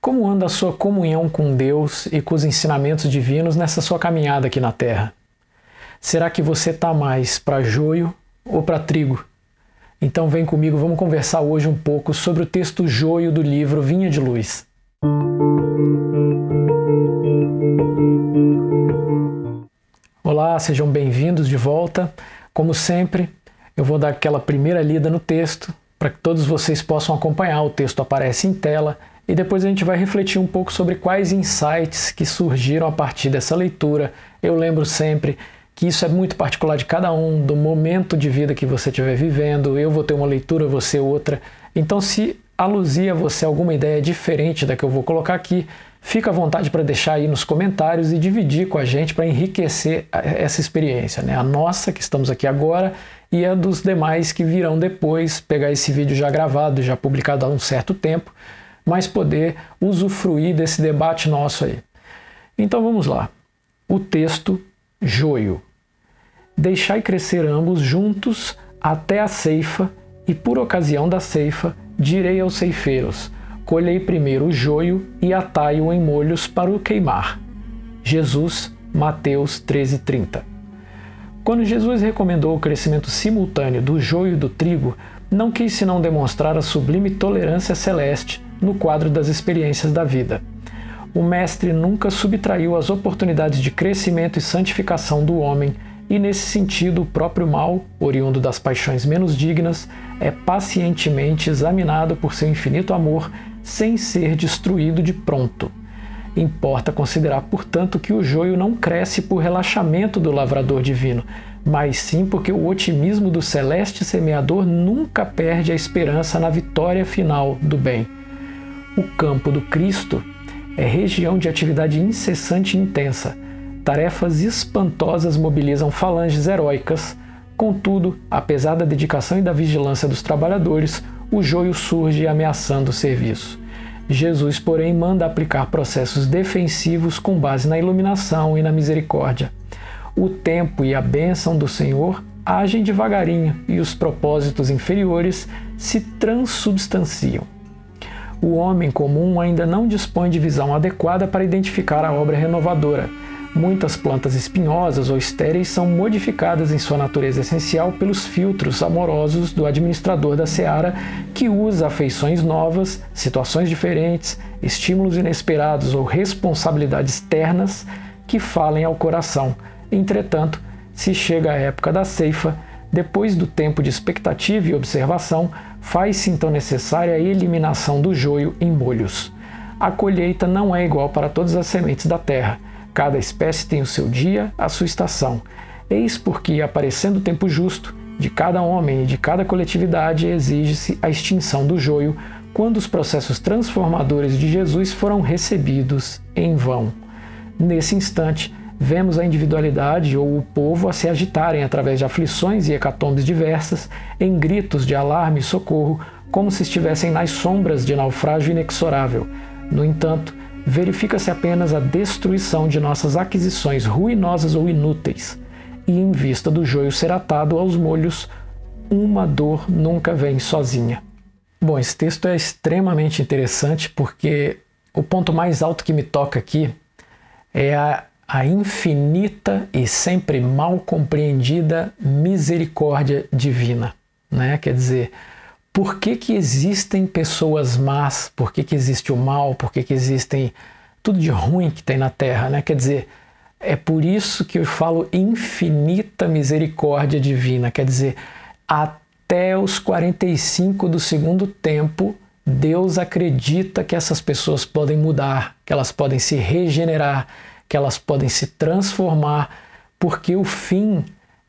Como anda a sua comunhão com Deus e com os ensinamentos divinos nessa sua caminhada aqui na Terra? Será que você está mais para joio ou para trigo? Então vem comigo, vamos conversar hoje um pouco sobre o texto joio do livro Vinha de Luz. Olá, sejam bem-vindos de volta. Como sempre, eu vou dar aquela primeira lida no texto para que todos vocês possam acompanhar. O texto aparece em tela e depois a gente vai refletir um pouco sobre quais insights que surgiram a partir dessa leitura. Eu lembro sempre que isso é muito particular de cada um, do momento de vida que você estiver vivendo. Eu vou ter uma leitura, você outra. Então, se aluzir a você alguma ideia diferente da que eu vou colocar aqui, fica à vontade para deixar aí nos comentários e dividir com a gente para enriquecer essa experiência, né? A nossa, que estamos aqui agora, e a dos demais que virão depois, pegar esse vídeo já gravado, já publicado há um certo tempo, mas poder usufruir desse debate nosso aí. Então vamos lá. O texto joio. Deixai crescer ambos juntos até a ceifa, e por ocasião da ceifa direi aos ceifeiros: colhei primeiro o joio e atai-o em molhos para o queimar. Jesus, Mateus 13:30. Quando Jesus recomendou o crescimento simultâneo do joio e do trigo, não quis senão demonstrar a sublime tolerância celeste no quadro das experiências da vida. O Mestre nunca subtraiu as oportunidades de crescimento e santificação do homem, e nesse sentido o próprio mal, oriundo das paixões menos dignas, é pacientemente examinado por seu infinito amor, sem ser destruído de pronto. Importa considerar, portanto, que o joio não cresce por relaxamento do lavrador divino, mas sim porque o otimismo do celeste semeador nunca perde a esperança na vitória final do bem. O campo do Cristo é região de atividade incessante e intensa. Tarefas espantosas mobilizam falanges heróicas. Contudo, apesar da dedicação e da vigilância dos trabalhadores, o joio surge ameaçando o serviço. Jesus, porém, manda aplicar processos defensivos com base na iluminação e na misericórdia. O tempo e a bênção do Senhor agem devagarinho e os propósitos inferiores se transubstanciam. O homem comum ainda não dispõe de visão adequada para identificar a obra renovadora. Muitas plantas espinhosas ou estéreis são modificadas em sua natureza essencial pelos filtros amorosos do administrador da seara, que usa afeições novas, situações diferentes, estímulos inesperados ou responsabilidades ternas que falem ao coração. Entretanto, se chega a época da ceifa, depois do tempo de expectativa e observação, faz-se então necessária a eliminação do joio em molhos. A colheita não é igual para todas as sementes da terra. Cada espécie tem o seu dia, a sua estação. Eis porque, aparecendo o tempo justo, de cada homem e de cada coletividade exige-se a extinção do joio, quando os processos transformadores de Jesus foram recebidos em vão. Nesse instante, vemos a individualidade ou o povo a se agitarem através de aflições e hecatombes diversas, em gritos de alarme e socorro, como se estivessem nas sombras de naufrágio inexorável. No entanto, verifica-se apenas a destruição de nossas aquisições ruinosas ou inúteis, e em vista do joio ser atado aos molhos, uma dor nunca vem sozinha. Bom, esse texto é extremamente interessante porque o ponto mais alto que me toca aqui é a infinita e sempre mal compreendida misericórdia divina, né? Quer dizer, por que existem pessoas más? Por que existe o mal? Por que existem tudo de ruim que tem na Terra, né? Quer dizer, é por isso que eu falo infinita misericórdia divina. Quer dizer, até os 45 do segundo tempo, Deus acredita que essas pessoas podem mudar, que elas podem se regenerar, que elas podem se transformar, porque o fim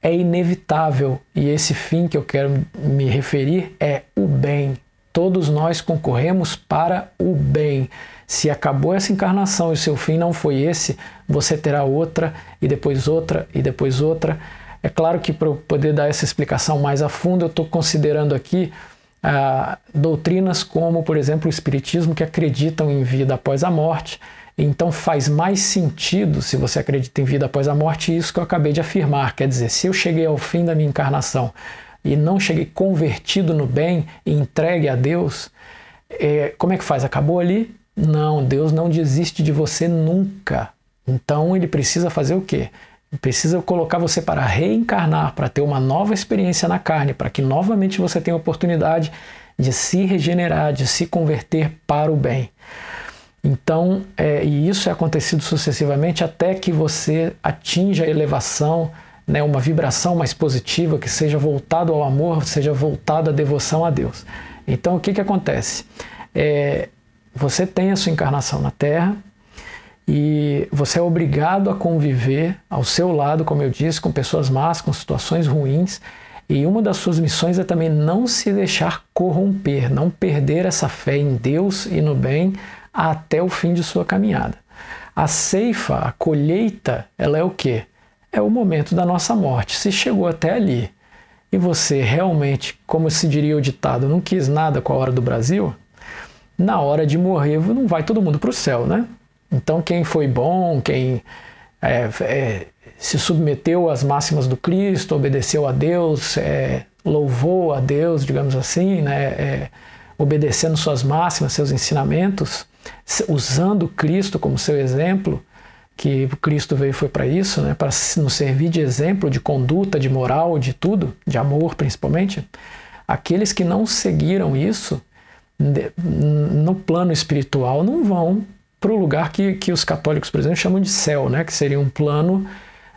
é inevitável, e esse fim que eu quero me referir é o bem. Todos nós concorremos para o bem. Se acabou essa encarnação e o seu fim não foi esse, você terá outra, e depois outra, e depois outra. É claro que para eu poder dar essa explicação mais a fundo, eu estou considerando aqui doutrinas como, por exemplo, o Espiritismo, que acreditam em vida após a morte. Então faz mais sentido, se você acredita em vida após a morte, isso que eu acabei de afirmar. Quer dizer, se eu cheguei ao fim da minha encarnação e não cheguei convertido no bem e entregue a Deus, como é que faz? Acabou ali? Não, Deus não desiste de você nunca. Então ele precisa fazer o quê? Ele precisa colocar você para reencarnar, para ter uma nova experiência na carne, para que novamente você tenha a oportunidade de se regenerar, de se converter para o bem. Então, e isso é acontecido sucessivamente até que você atinja a elevação, né, uma vibração mais positiva, que seja voltado ao amor, seja voltado à devoção a Deus. Então, o que acontece? Você tem a sua encarnação na Terra e você é obrigado a conviver ao seu lado, como eu disse, com pessoas más, com situações ruins. E uma das suas missões é também não se deixar corromper, não perder essa fé em Deus e no bem até o fim de sua caminhada. A ceifa, a colheita, ela é o quê? É o momento da nossa morte. Se chegou até ali e você realmente, como se diria o ditado, não quis nada com a hora do Brasil, na hora de morrer não vai todo mundo para o céu, né? Então quem foi bom, quem se submeteu às máximas do Cristo, obedeceu a Deus, louvou a Deus, digamos assim, né? Obedecendo suas máximas, seus ensinamentos, usando Cristo como seu exemplo, que Cristo veio foi para isso, né? Para nos servir de exemplo, de conduta, de moral, de tudo, de amor principalmente. Aqueles que não seguiram isso, no plano espiritual, não vão para o lugar que os católicos, por exemplo, chamam de céu, né? Que seria um plano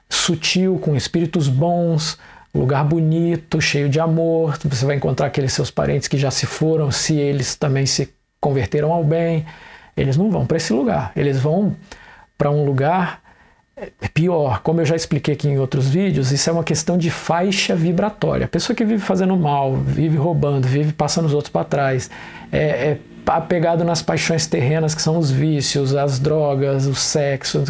sutil, com espíritos bons, lugar bonito, cheio de amor. Você vai encontrar aqueles seus parentes que já se foram, se eles também se converteram ao bem. Eles não vão para esse lugar, eles vão para um lugar pior. Como eu já expliquei aqui em outros vídeos, isso é uma questão de faixa vibratória. A pessoa que vive fazendo mal, vive roubando, vive passando os outros para trás, apegado nas paixões terrenas, que são os vícios, as drogas, o sexo,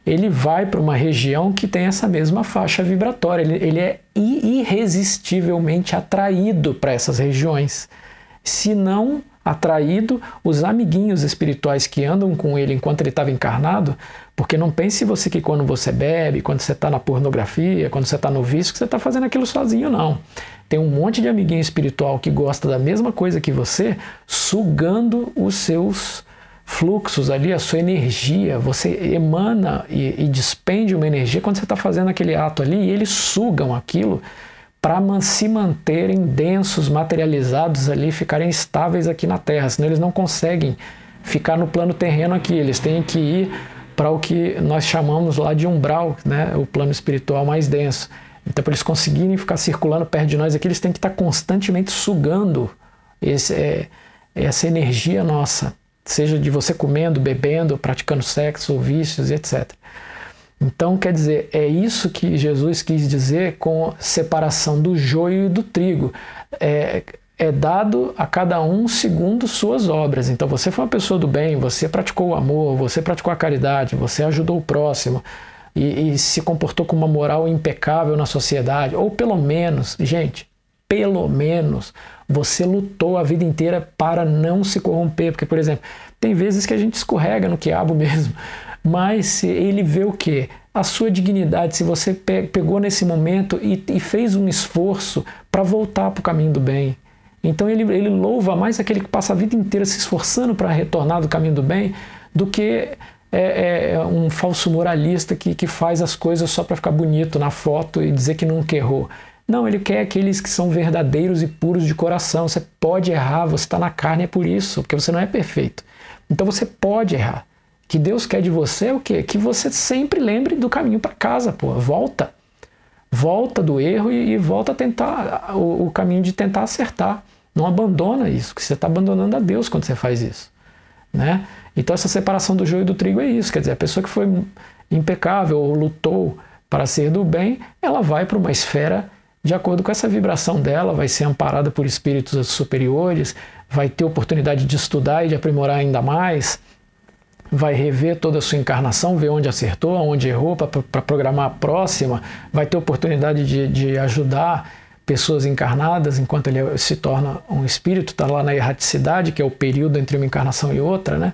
ele vai para uma região que tem essa mesma faixa vibratória. Ele é irresistivelmente atraído para essas regiões. Se não atraído, os amiguinhos espirituais que andam com ele enquanto ele estava encarnado, porque não pense você que quando você bebe, quando você está na pornografia, quando você está no vício, que você está fazendo aquilo sozinho, não. Tem um monte de amiguinho espiritual que gosta da mesma coisa que você, sugando os seus fluxos ali, a sua energia. Você emana e despende uma energia quando você está fazendo aquele ato ali, e eles sugam aquilo para se manterem densos, materializados ali, ficarem estáveis aqui na Terra, senão eles não conseguem ficar no plano terreno aqui, eles têm que ir para o que nós chamamos lá de umbral, né? O plano espiritual mais denso. Então, para eles conseguirem ficar circulando perto de nós aqui, eles têm que estar constantemente sugando essa energia nossa, seja de você comendo, bebendo, praticando sexo, vícios e etc. Então, quer dizer, é isso que Jesus quis dizer com separação do joio e do trigo. É dado a cada um segundo suas obras. Então, você foi uma pessoa do bem, você praticou o amor, você praticou a caridade, você ajudou o próximo e se comportou com uma moral impecável na sociedade, ou pelo menos, gente, pelo menos você lutou a vida inteira para não se corromper. Porque, por exemplo, tem vezes que a gente escorrega no quiabo mesmo, mas se ele vê o quê? A sua dignidade, se você pegou nesse momento e fez um esforço para voltar para o caminho do bem. Então ele louva mais aquele que passa a vida inteira se esforçando para retornar do caminho do bem do que um falso moralista que faz as coisas só para ficar bonito na foto e dizer que nunca errou. Não, ele quer aqueles que são verdadeiros e puros de coração. Você pode errar, você está na carne, é por isso, porque você não é perfeito. Então você pode errar. O que Deus quer de você é o quê? Que você sempre lembre do caminho para casa, pô. Volta. Volta do erro e volta a tentar o caminho de tentar acertar. Não abandona isso, que você está abandonando a Deus quando você faz isso, né? Então essa separação do joio e do trigo é isso. Quer dizer, a pessoa que foi impecável ou lutou para ser do bem, ela vai para uma esfera de acordo com essa vibração dela, vai ser amparada por espíritos superiores, vai ter oportunidade de estudar e de aprimorar ainda mais, vai rever toda a sua encarnação, ver onde acertou, onde errou, para programar a próxima, vai ter oportunidade de ajudar pessoas encarnadas enquanto ele se torna um espírito, está lá na erraticidade, que é o período entre uma encarnação e outra, né?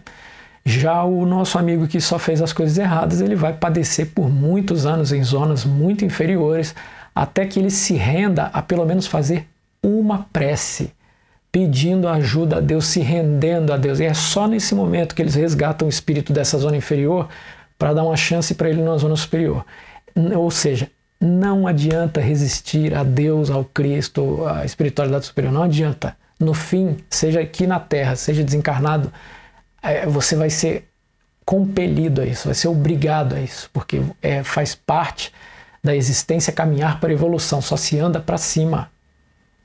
Já o nosso amigo que só fez as coisas erradas, ele vai padecer por muitos anos em zonas muito inferiores, até que ele se renda a pelo menos fazer uma prece pedindo ajuda a Deus, se rendendo a Deus. E é só nesse momento que eles resgatam o espírito dessa zona inferior para dar uma chance para ele na zona superior. Ou seja, não adianta resistir a Deus, ao Cristo, à espiritualidade superior. Não adianta. No fim, seja aqui na Terra, seja desencarnado, você vai ser compelido a isso, vai ser obrigado a isso, porque faz parte da existência caminhar para a evolução. Só se anda para cima,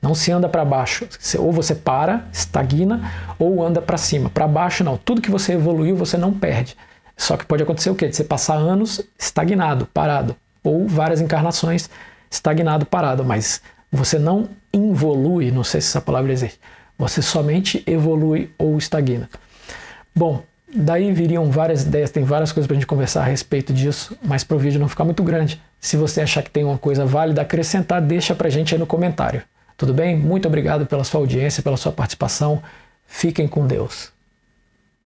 não se anda para baixo. Ou você para, estagna, ou anda para cima. Para baixo não. Tudo que você evoluiu, você não perde. Só que pode acontecer o quê? De você passar anos estagnado, parado, ou várias encarnações estagnado, parado, mas você não involui, não sei se essa palavra existe, você somente evolui ou estagna. Bom, daí viriam várias ideias, tem várias coisas para a gente conversar a respeito disso, mas para o vídeo não ficar muito grande, se você achar que tem uma coisa válida a acrescentar, deixa para a gente aí no comentário. Tudo bem? Muito obrigado pela sua audiência, pela sua participação. Fiquem com Deus.